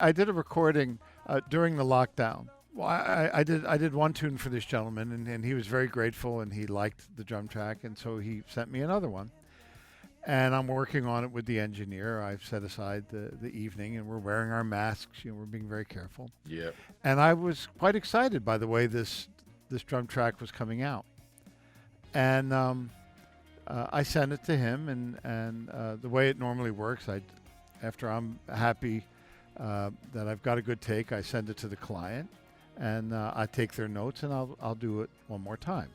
I did a recording during the lockdown. Well, I did one tune for this gentleman, and he was very grateful, and he liked the drum track, and so he sent me another one. And I'm working on it with the engineer. I've set aside the evening, and we're wearing our masks. We're being very careful. Yeah. And I was quite excited by the way this drum track was coming out. And I sent it to him, and the way it normally works, after I'm happy that I've got a good take, I send it to the client, and I take their notes, and I'll do it one more time.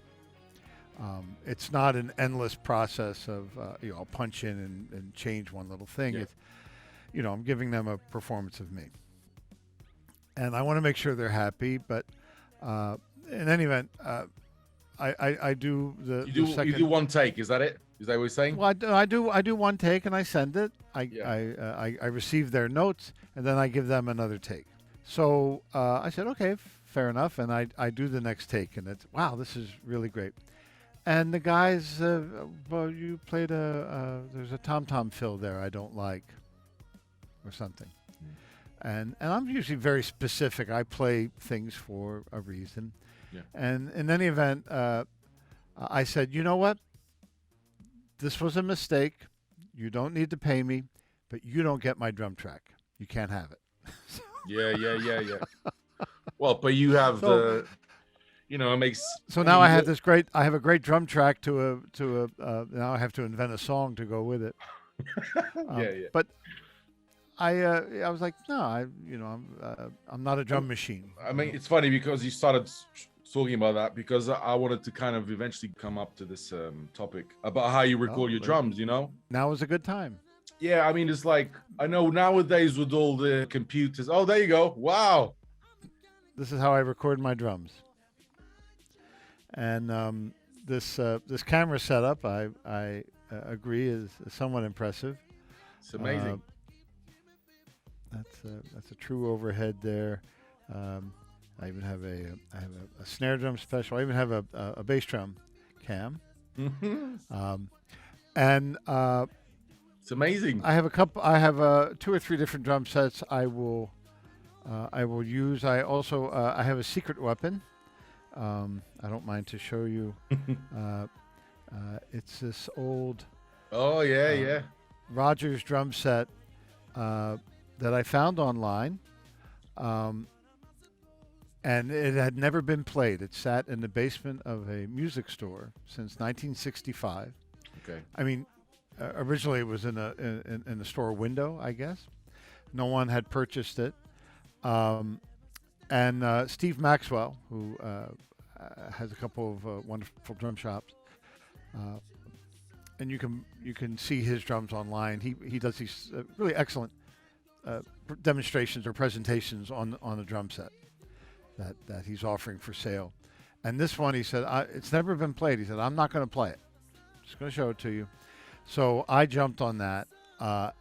It's not an endless process of I'll punch in and change one little thing. Yeah. It's I'm giving them a performance of me, and I want to make sure they're happy. But in any event, I do the second. You do one take. Is that it? Is that what you're saying? Well, I do one take and I send it. Yeah. I receive their notes and then I give them another take. So I said, okay, fair enough, and I do the next take, and it's wow, this is really great. And the guys, well, you played there's a tom-tom fill there I don't like, or something. And I'm usually very specific. I play things for a reason. Yeah. And in any event, I said, you know what? This was a mistake. You don't need to pay me, but you don't get my drum track. You can't have it. Yeah. Well, but you have the, it makes. So now I have a great drum track now I have to invent a song to go with it. Yeah. But I was like, no, I'm not a drum machine. I mean, it's funny because you started talking about that because I wanted to kind of eventually come up to this topic about how you record your drums, Now is a good time. Yeah, I mean, it's like, I know nowadays with all the computers, oh, there you go. Wow. This is how I record my drums. And this camera setup, I agree, is somewhat impressive. It's amazing. That's a true overhead there. I even have a snare drum special. I even have a bass drum cam. And it's amazing. I have 2 or 3 different drum sets. I will use. I also I have a secret weapon. I don't mind to show you. It's this old. Oh yeah. Rogers drum set that I found online. And it had never been played. It sat in the basement of a music store since 1965. Okay. I mean, originally it was in the store window, I guess. No one had purchased it. And Steve Maxwell, who has a couple of wonderful drum shops, and you can see his drums online. He does these really excellent demonstrations or presentations on a drum set that he's offering for sale. And this one, he said, it's never been played. He said, I'm not going to play it. I'm just going to show it to you. So I jumped on that,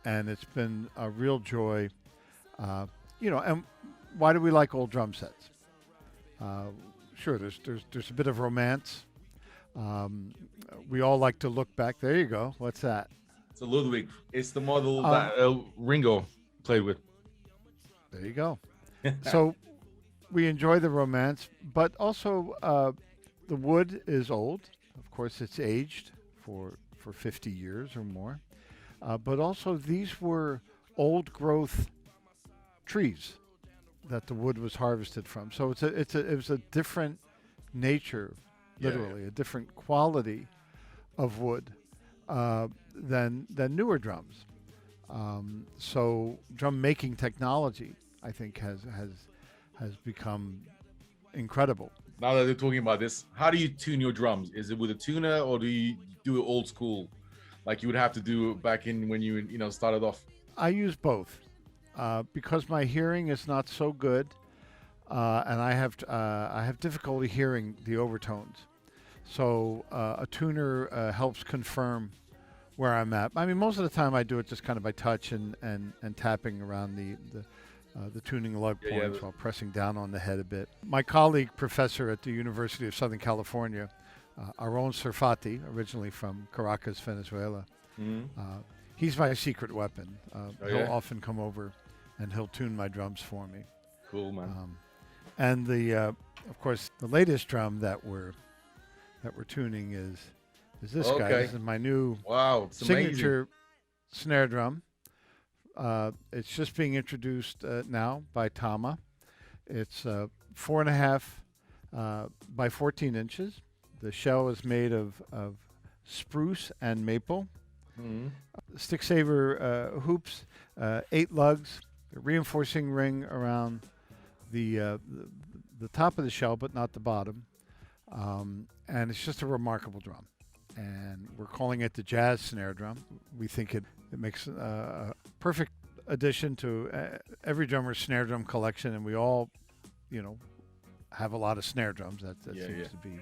and it's been a real joy. And why do we like old drum sets? Sure, there's a bit of romance. We all like to look back. There you go. What's that? It's a Ludwig. It's the model that Ringo played with. There you go. So we enjoy the romance, but also the wood is old. Of course, it's aged for 50 years or more. But also these were old growth trees that the wood was harvested from. So it was a different nature, literally, a different quality of wood than newer drums. So drum making technology, I think, has become incredible. Now that they're talking about this, how do you tune your drums? Is it with a tuner, or do you do it old school, like you would have to do back in when you started off? I use both because my hearing is not so good, and I have difficulty hearing the overtones. So a tuner helps confirm where I'm at. I mean, most of the time I do it just kind of by touch and tapping around the tuning lug points while pressing down on the head a bit. My colleague, professor at the University of Southern California, Aaron Serfati, originally from Caracas, Venezuela, he's my secret weapon. He'll often come over and he'll tune my drums for me. Cool, man. And of course, the latest drum that we're tuning is this guy. Okay. This is my new Wow, it's signature snare drum. It's just being introduced now by Tama. It's 4.5 by 14 inches. The shell is made of spruce and maple. amazing. Stick saver hoops, 8 lugs, a reinforcing ring around the top of the shell, but not the bottom. And it's just a remarkable drum. And we're calling it the jazz snare drum. We think it makes a perfect addition to every drummer's snare drum collection, and we all, have a lot of snare drums. That seems to be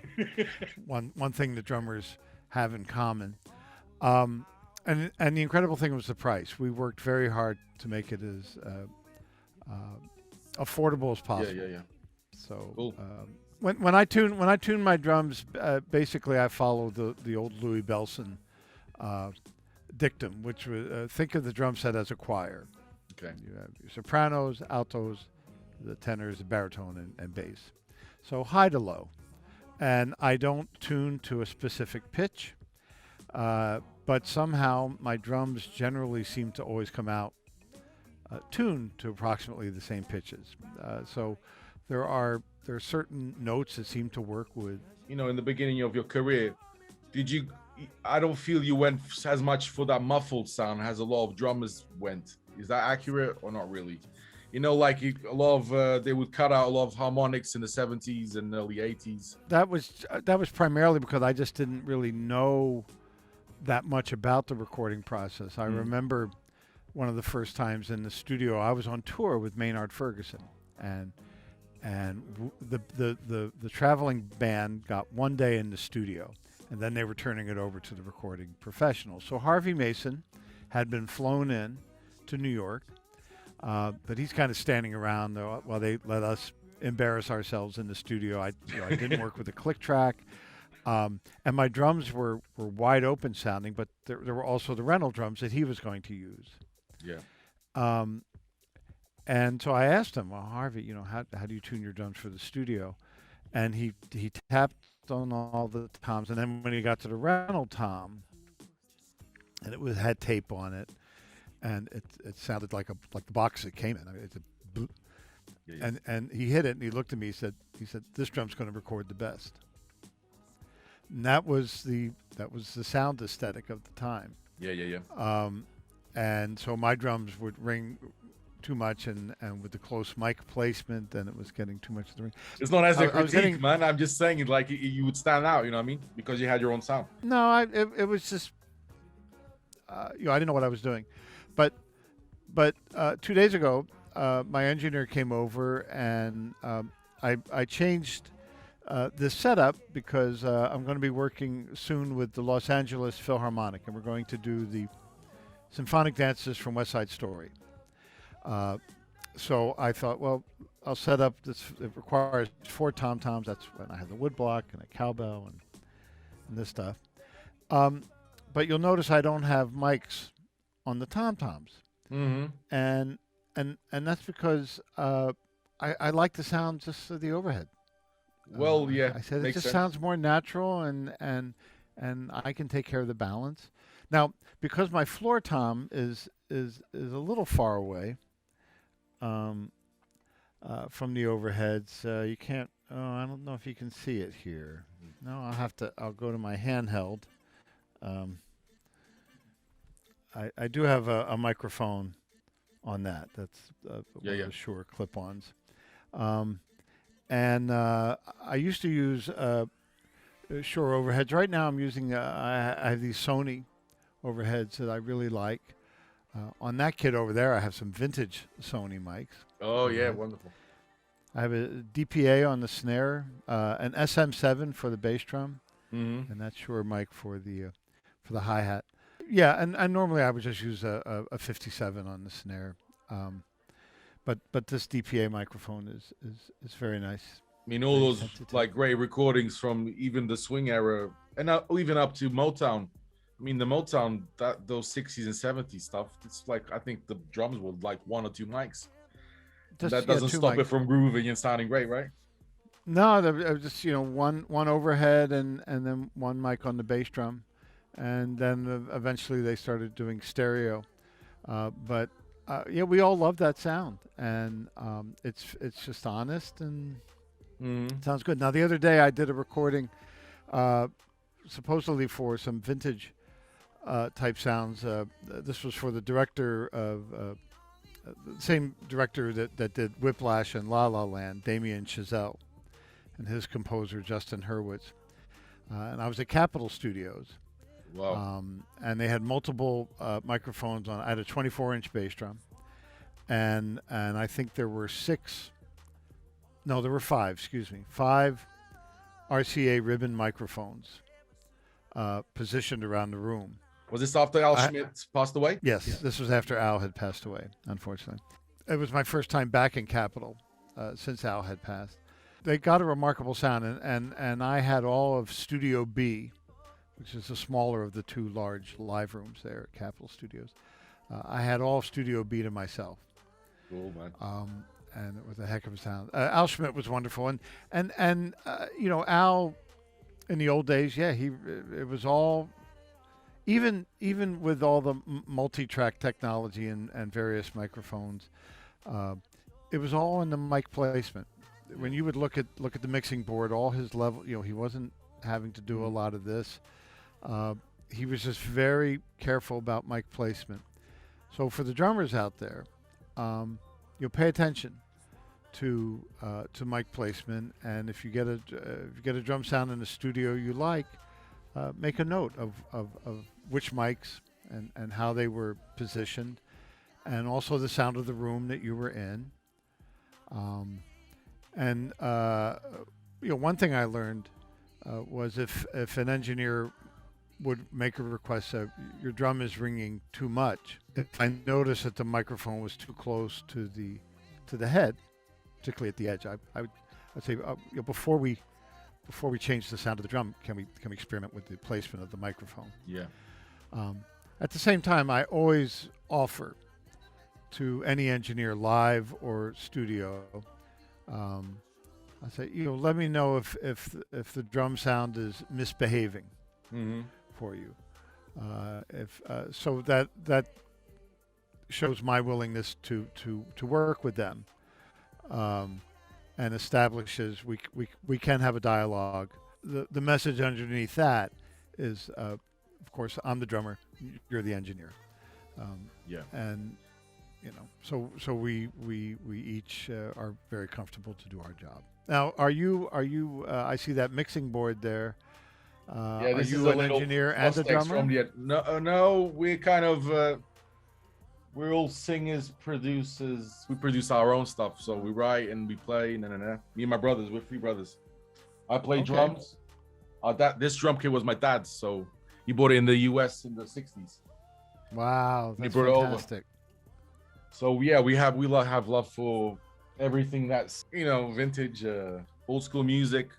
one thing that drummers have in common. And the incredible thing was the price. We worked very hard to make it as affordable as possible. Yeah. So Cool. when I tune my drums, basically I follow the old Louis Bellson dictum, which was think of the drum set as a choir. Okay. You have your sopranos, altos, the tenors, the baritone, and bass. So high to low, and I don't tune to a specific pitch, but somehow my drums generally seem to always come out tuned to approximately the same pitches. So there are certain notes that seem to work with. In the beginning of your career, I don't feel you went as much for that muffled sound as a lot of drummers went. Is that accurate or not really? Like a lot of they would cut out a lot of harmonics in the 70s and early 80s. That was primarily because I just didn't really know that much about the recording process. I remember one of the first times in the studio, I was on tour with Maynard Ferguson, and the traveling band got one day in the studio, and then they were turning it over to the recording professionals. So Harvey Mason had been flown in to New York, but he's kind of standing around while they let us embarrass ourselves in the studio. I didn't work with a click track, and my drums were wide open sounding, but there were also the rental drums that he was going to use. Yeah. And so I asked him, well, Harvey, how do you tune your drums for the studio? And he tapped on all the toms, and then when he got to the rental tom, and it had tape on it, and it sounded like the box it came in. I mean, it's a boop. Yeah. And he hit it, and he looked at me. He said, "This drum's going to record the best." And that was the sound aesthetic of the time. Yeah. And so my drums would ring too much, and with the close mic placement, then it was getting too much of the ring. It's not as a critique, man. I'm just saying it like you would stand out. You know what I mean? Because you had your own sound. No, it was just I didn't know what I was doing, but 2 days ago, my engineer came over, and I changed this setup because I'm going to be working soon with the Los Angeles Philharmonic, and we're going to do the symphonic dances from West Side Story. So I thought, well, I'll set up this. It requires 4 tom-toms. That's when I have the woodblock and a cowbell and this stuff. But you'll notice I don't have mics on the tom-toms. Mm-hmm. And that's because I like the sound just of the overhead. Well, yeah. I said it just sense. sounds more natural, and I can take care of the balance. Now, because my floor tom is a little far away from the overheads, you can't. Oh, I don't know if you can see it here. No, I'll go to my handheld. I do have a microphone on that. That's one of the Shure clip-ons. And I used to use Shure overheads. Right now I'm using, I have these Sony overheads that I really like. On that kit over there, I have some vintage Sony mics. Oh, yeah, wonderful. I have a DPA on the snare, an SM7 for the bass drum, and that Shure mic for the hi-hat. Yeah, and normally I would just use a 57 on the snare. But this DPA microphone is very nice. I mean, all those like great recordings from even the swing era and even up to Motown, I mean, the Motown, those 60s and 70s stuff, it's like, I think the drums were like 1 or 2 mics. That doesn't stop it from grooving and sounding great, right? No, there was just one overhead and then one mic on the bass drum, and then eventually they started doing stereo. But yeah, we all love that sound, and it's just honest and it sounds good. Now the other day I did a recording, supposedly for some vintage type sounds. This was for the director of the same director that did Whiplash and La La Land, Damien Chazelle, and his composer Justin Hurwitz. And I was at Capitol Studios. Wow. And they had multiple microphones on. I had a 24-inch bass drum, and I think there were five. Excuse me, 5 RCA ribbon microphones positioned around the room. Was this after Al Schmidt passed away? Yes, this was after Al had passed away, unfortunately. It was my first time back in Capitol since Al had passed. They got a remarkable sound, and I had all of Studio B, which is the smaller of the 2 large live rooms there at Capitol Studios. I had all of Studio B to myself. Cool, man. And it was a heck of a sound. Al Schmidt was wonderful, and Al, in the old days, it was all, even with all the multi-track technology and various microphones, it was all in the mic placement. When you would look at the mixing board, all his level, he wasn't having to do a lot of this. He was just very careful about mic placement. So for the drummers out there, you'll pay attention to mic placement, and if you get a drum sound in the studio you like, make a note of which mics and how they were positioned, and also the sound of the room that you were in. One thing I learned was if an engineer would make a request that your drum is ringing too much, if I noticed that the microphone was too close to the head, particularly at the edge, I'd say before we change the sound of the drum, can we experiment with the placement of the microphone? Yeah. At the same time, I always offer to any engineer, live or studio, I say, let me know if the drum sound is misbehaving for you. So that shows my willingness to work with them, and establishes we can have a dialogue. The message underneath that is, of course, I'm the drummer, you're the engineer. And so we each are very comfortable to do our job. Now, are you? I see that mixing board there. Are you an engineer and a drummer? No, we're kind of we're all singers, producers. We produce our own stuff, so we write and we play. Me and my brothers, we're 3 brothers. I play drums. This drum kit was my dad's, so he bought it in the U.S. in the '60s. Wow, that's fantastic. So yeah, we have love for everything that's vintage, old school music.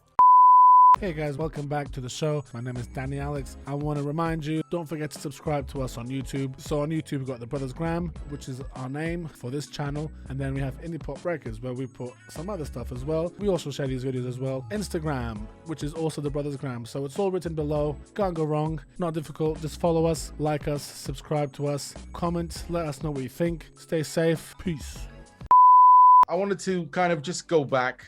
Hey guys, welcome back to the show. My name is Danny Alex. I want to remind you, don't forget to subscribe to us on YouTube. So on YouTube, we've got The Brothers Graham, which is our name for this channel. And then we have Indie Pop Records, where we put some other stuff as well. We also share these videos as well. Instagram, which is also The Brothers Graham. So it's all written below. Can't go wrong. Not difficult. Just follow us, like us, subscribe to us, comment, let us know what you think. Stay safe. Peace. I wanted to kind of just go back.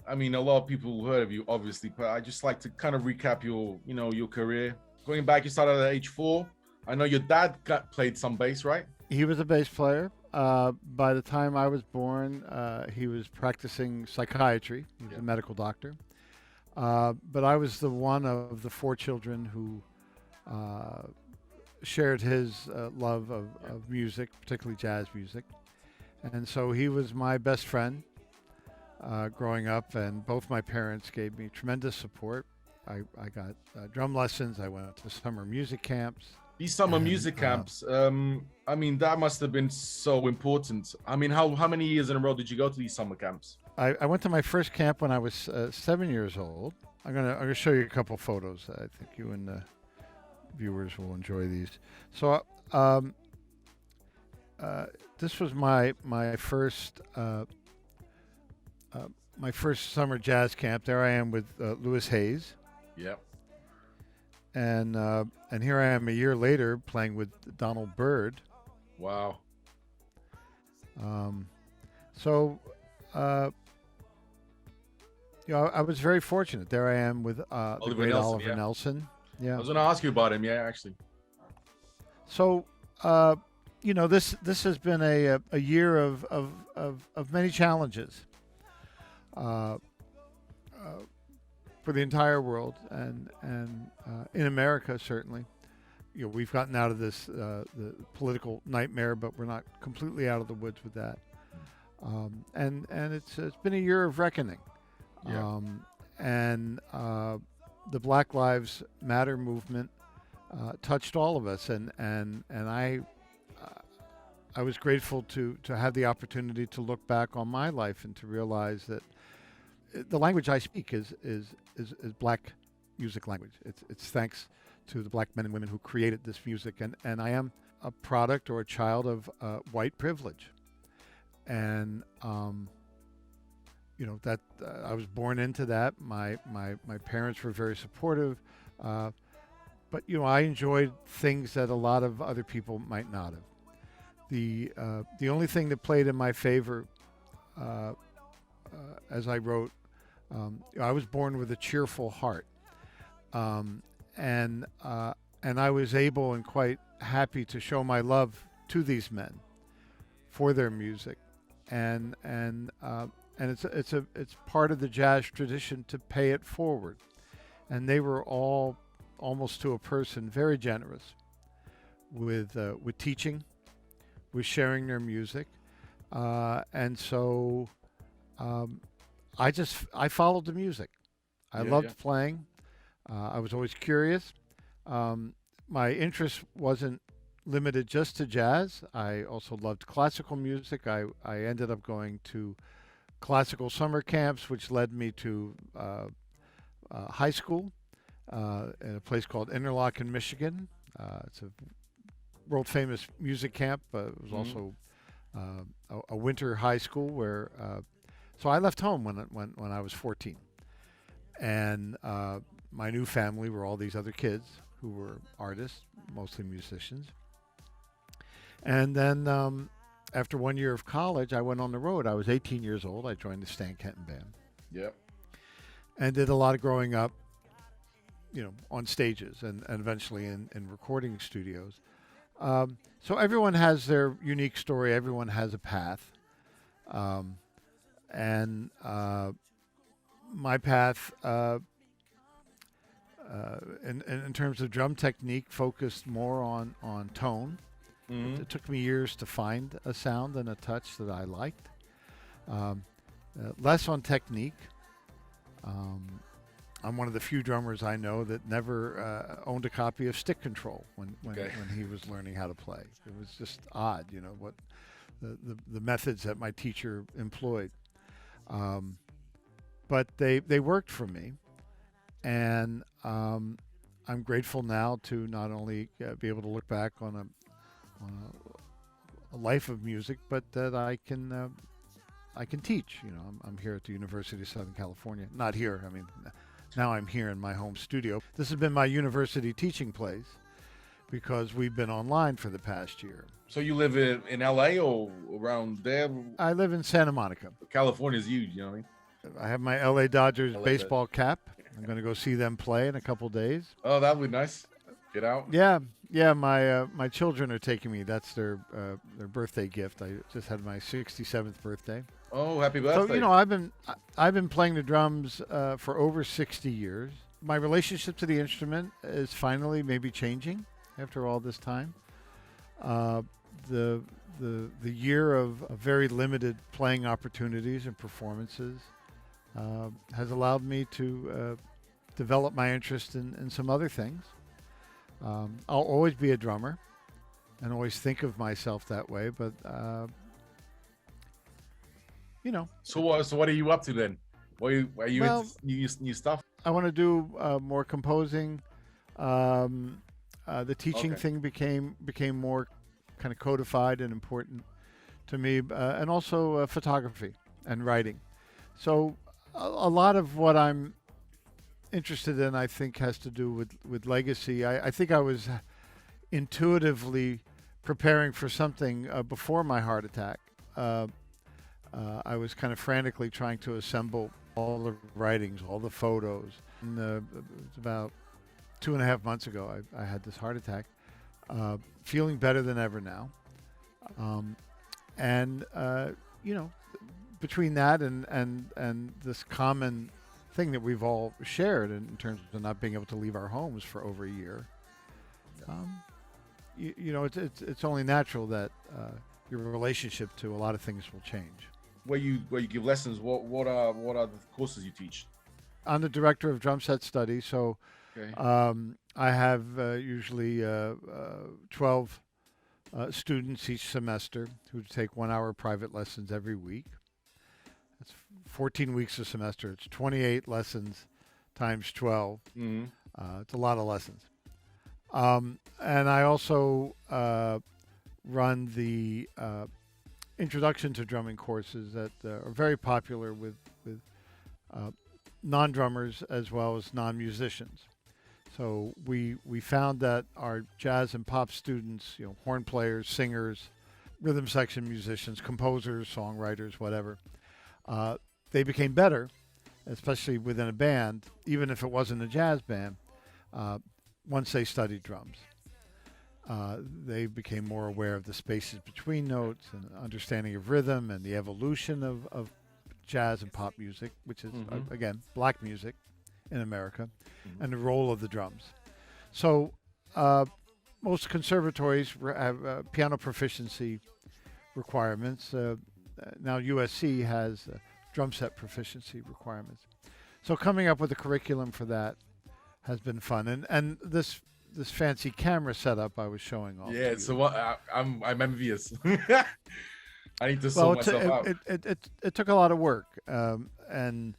I mean, a lot of people heard of you, obviously, but I just like to kind of recap your career. Going back, you started at age 4. I know your dad played some bass, right? He was a bass player. By the time I was born, he was practicing psychiatry. He was a medical doctor. But I was the one of the 4 children who shared his love of music, particularly jazz music. And so he was my best friend growing up, and both my parents gave me tremendous support. I got drum lessons. I went to summer music camps. These summer music camps, I mean, that must have been so important. I mean, how many years in a row did you go to these summer camps? I went to my first camp when I was 7 years old. I'm gonna show you a couple photos. I think you and viewers will enjoy these. So, this was my first summer jazz camp. There I am with Louis Hayes, Yep. and here I am a year later playing with Donald Byrd. Wow. So, I was very fortunate. There I am with the Oliver great Nelson, Oliver yeah. Nelson. I Yeah. was gonna ask you about him. Yeah, actually. So, this has been a year of many challenges for the entire world and in America certainly. We've gotten out of this the political nightmare, but we're not completely out of the woods with that. And it's been a year of reckoning. Yeah. And the Black Lives Matter movement touched all of us, and I was grateful to have the opportunity to look back on my life and to realize that the language I speak is black music language. It's thanks to the black men and women who created this music, and I am a product or a child of white privilege, and that I was born into that. My parents were very supportive, but I enjoyed things that a lot of other people might not have. The only thing that played in my favor, as I wrote, I was born with a cheerful heart, and I was able and quite happy to show my love to these men for their music, and it's part of the jazz tradition to pay it forward, and they were all almost to a person very generous with teaching, with sharing their music, and so I followed the music. I loved playing. I was always curious. My interest wasn't limited just to jazz. I also loved classical music. I ended up going to classical summer camps, which led me to high school in a place called Interlochen, Michigan. It's a world famous music camp. It was also a winter high school where. So I left home when I was 14, and my new family were all these other kids who were artists, mostly musicians. And then after 1 year of college, I went on the road. I was 18 years old. I joined the Stan Kenton band. Yep. And did a lot of growing up, on stages and eventually in recording studios. So everyone has their unique story. Everyone has a path. And my path, in terms of drum technique, focused more on tone. It took me years to find a sound and a touch that I liked. Less on technique. I'm one of the few drummers I know that never owned a copy of Stick Control when he was learning how to play. It was just odd, what the methods that my teacher employed. But they worked for me, and I'm grateful now to not only be able to look back on a life of music, but that I can teach. I'm here at the University of Southern California. Not here. I mean, now I'm here in my home studio. This has been my university teaching place because we've been online for the past year. So you live in LA or around there? I live in Santa Monica. California's huge, you know what I mean? I have my LA Dodgers like baseball cap. I'm going to go see them play in a couple days. Oh, that would be nice. Get out. Yeah. My children are taking me. That's their birthday gift. I just had my 67th birthday. Oh, happy birthday! So I've been playing the drums for over 60 years. My relationship to the instrument is finally maybe changing after all this time. The year of very limited playing opportunities and performances has allowed me to develop my interest in some other things. I'll always be a drummer and always think of myself that way, but So what are you up to then? Are you into new stuff? I want to do more composing. The teaching Okay. thing became more kind of codified and important to me, and also photography and writing. So a lot of what I'm interested in, I think, has to do with legacy. I think I was intuitively preparing for something before my heart attack. I was kind of frantically trying to assemble all the writings, all the photos. And, it was about 2.5 months ago, I had this heart attack. Feeling better than ever now. And you know, between that and this common thing that we've all shared in terms of not being able to leave our homes for over a year, you know, it's only natural that your relationship to a lot of things will change. Where you give lessons, what are the courses you teach? I'm the director of drum set studies, so Okay. I have usually 12 students each semester who take 1 hour private lessons every week. That's 14 weeks a semester. It's 28 lessons times 12. Mm-hmm. It's a lot of lessons. And I also run the introduction to drumming courses that are very popular with non-drummers as well as non-musicians. So we found that our jazz and pop students, you know, horn players, singers, rhythm section musicians, composers, songwriters, whatever, they became better, especially within a band, even if it wasn't a jazz band, once they studied drums. They became more aware of the spaces between notes and understanding of rhythm and the evolution of jazz and pop music, which is, again, black music in America, and the role of the drums. So most conservatories have piano proficiency requirements. Now USC has drum set proficiency requirements. So coming up with a curriculum for that has been fun. And this fancy camera setup I was showing off. Yeah. to So you. what? I'm envious. I need to sort myself out. It took a lot of work, and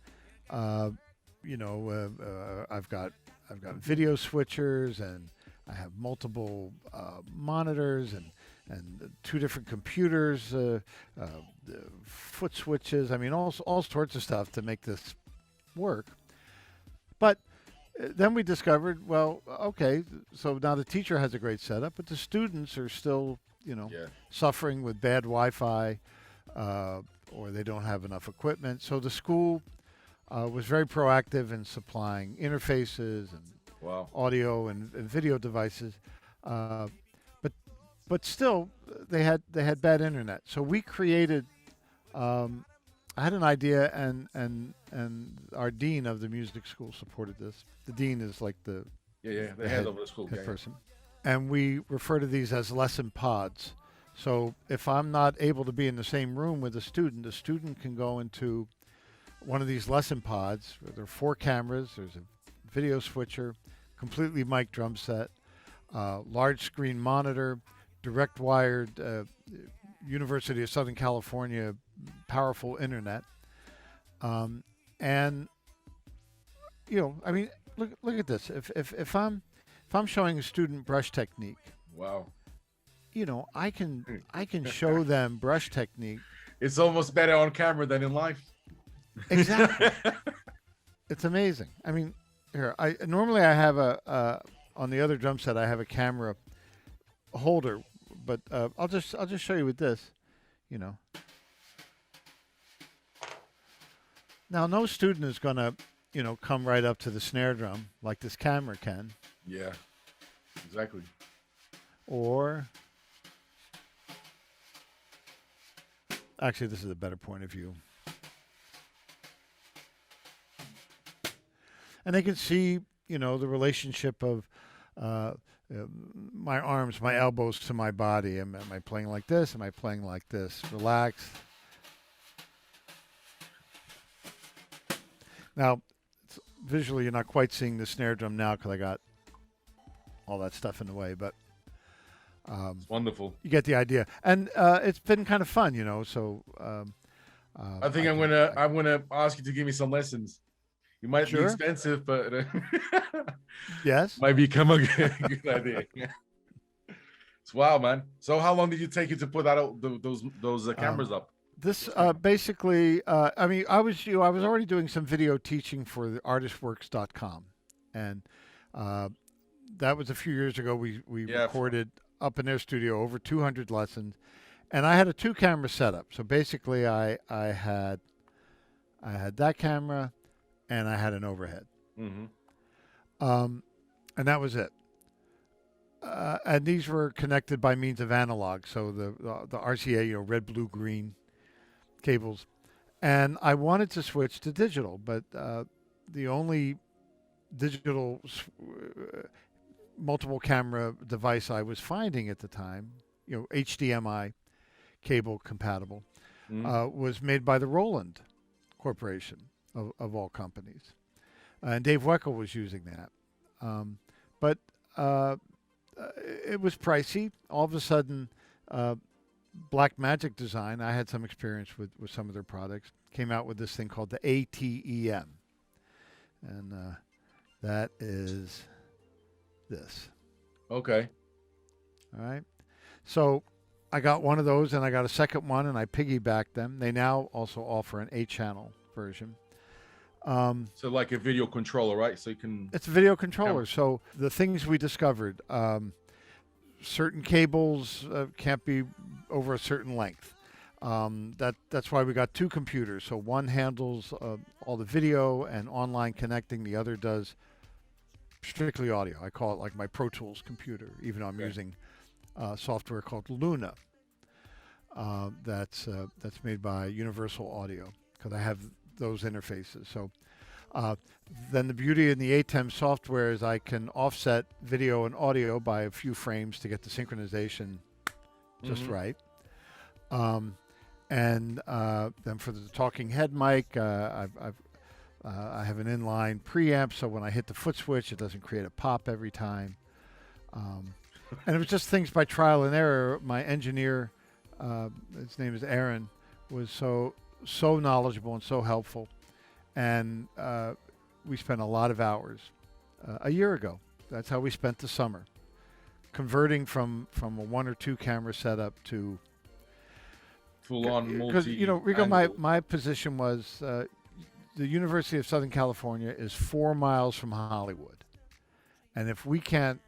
you know, I've got video switchers, and I have multiple monitors and 2 different computers, foot switches. I mean, all sorts of stuff to make this work. But then we discovered, well, okay, so now the teacher has a great setup, but the students are still, you know, suffering with bad Wi-Fi, or they don't have enough equipment. So the school was very proactive in supplying interfaces and audio and video devices, but still they had bad internet. So we created. I had an idea, and our dean of the music school supported this. The dean is like the head of the school person, and we refer to these as lesson pods. So if I'm not able to be in the same room with the student can go into one of these lesson pods. Where there are 4 cameras. There's a video switcher, completely mic drum set, large screen monitor, direct wired University of Southern California powerful internet, and you know, I mean, look at this. If I'm showing a student brush technique, you know, I can show them brush technique. It's almost better on camera than in life. Exactly. It's amazing. I mean, here I normally have on the other drum set I have a camera holder, but I'll just show you with this, you know. Now, no student is going to, you know, come right up to the snare drum like this camera can. Yeah, exactly. Or, actually, this is a better point of view. And they can see, you know, the relationship of my arms, my elbows to my body. Am I playing like this? Am I playing like this? Relax. Now, visually, you're not quite seeing the snare drum now because I got all that stuff in the way, but it's wonderful. You get the idea, and it's been kind of fun, you know. So I think I'm gonna ask you to give me some lessons. It might Sure. be expensive, but Yes. might become a good idea. It's wow, man. So how long did you take you to put that out, those cameras up? This basically, I mean, I was already doing some video teaching for the artistworks.com, and that was a few years ago. We Yeah. recorded up in their studio over 200 lessons, and I had a 2-camera setup. So basically, I had that camera, and I had an overhead, Mm-hmm. and that was it. And these were connected by means of analog, so the RCA, red, blue, green cables, and I wanted to switch to digital, but the only digital multiple camera device I was finding at the time, HDMI cable compatible, was made by the Roland Corporation of all companies, and Dave Weckl was using that, but it was pricey. All of a sudden, Black Magic Design, I had some experience with some of their products, came out with this thing called the ATEM. And that is this. Okay. All right. So I got one of those, and I got a second one, and I piggybacked them. They now also offer an 8-channel version. So like a video controller, right? So you can. It's a video controller. So the things we discovered, certain cables can't be over a certain length. That's why we got 2 computers. So one handles all the video and online connecting. The other does strictly audio. I call it like my Pro Tools computer, even though I'm using software called Luna. That's made by Universal Audio, because I have those interfaces. So then the beauty in the ATEM software is I can offset video and audio by a few frames to get the synchronization just right. And then for the talking head mic, I have an inline preamp, so when I hit the foot switch, it doesn't create a pop every time. And it was just things by trial and error. My engineer, his name is Aaron, was so knowledgeable and so helpful. And we spent a lot of hours a year ago. That's how we spent the summer, converting from a 1 or 2 camera setup to full on multi. Because Rico, my position was the University of Southern California is 4 miles from Hollywood, and if we can't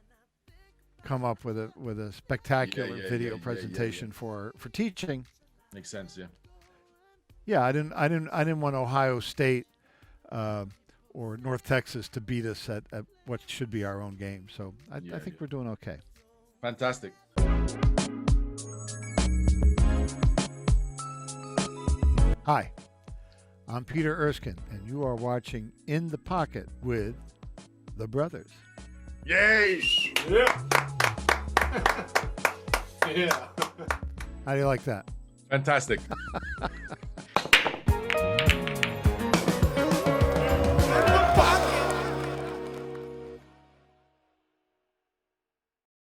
come up with a spectacular video presentation for teaching, makes sense. Yeah. Yeah, I didn't want Ohio State or North Texas to beat us at what should be our own game. So I think we're doing okay. Fantastic. Hi, I'm Peter Erskine, and you are watching In the Pocket with the Brothers. Yay! Yeah. Yeah. How do you like that? Fantastic.